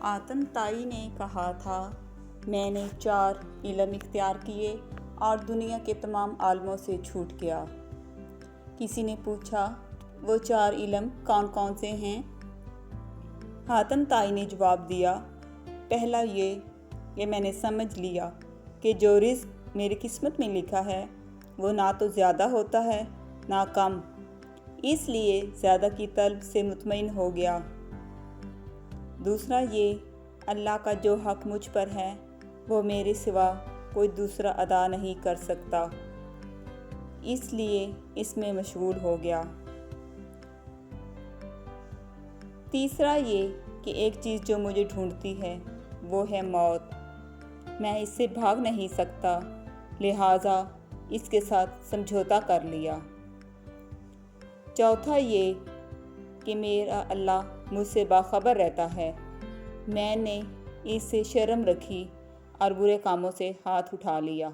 آتم تائی نے کہا تھا، میں نے 4 علم اختیار کیے اور دنیا کے تمام عالموں سے چھوٹ گیا۔ کسی نے پوچھا، وہ 4 علم کون کون سے ہیں؟ آتم تائی نے جواب دیا، پہلا یہ کہ میں نے سمجھ لیا کہ جو رزق میری قسمت میں لکھا ہے وہ نہ تو زیادہ ہوتا ہے نہ کم، اس لیے زیادہ کی طلب سے مطمئن ہو گیا۔ دوسرا یہ، اللہ کا جو حق مجھ پر ہے وہ میرے سوا کوئی دوسرا ادا نہیں کر سکتا، اس لیے اس میں مشغول ہو گیا۔ تیسرا یہ کہ ایک چیز جو مجھے ڈھونڈتی ہے وہ ہے موت، میں اس سے بھاگ نہیں سکتا، لہٰذا اس کے ساتھ سمجھوتا کر لیا۔ چوتھا یہ کہ میرا اللہ مجھ سے باخبر رہتا ہے، میں نے اس سے شرم رکھی اور برے کاموں سے ہاتھ اٹھا لیا۔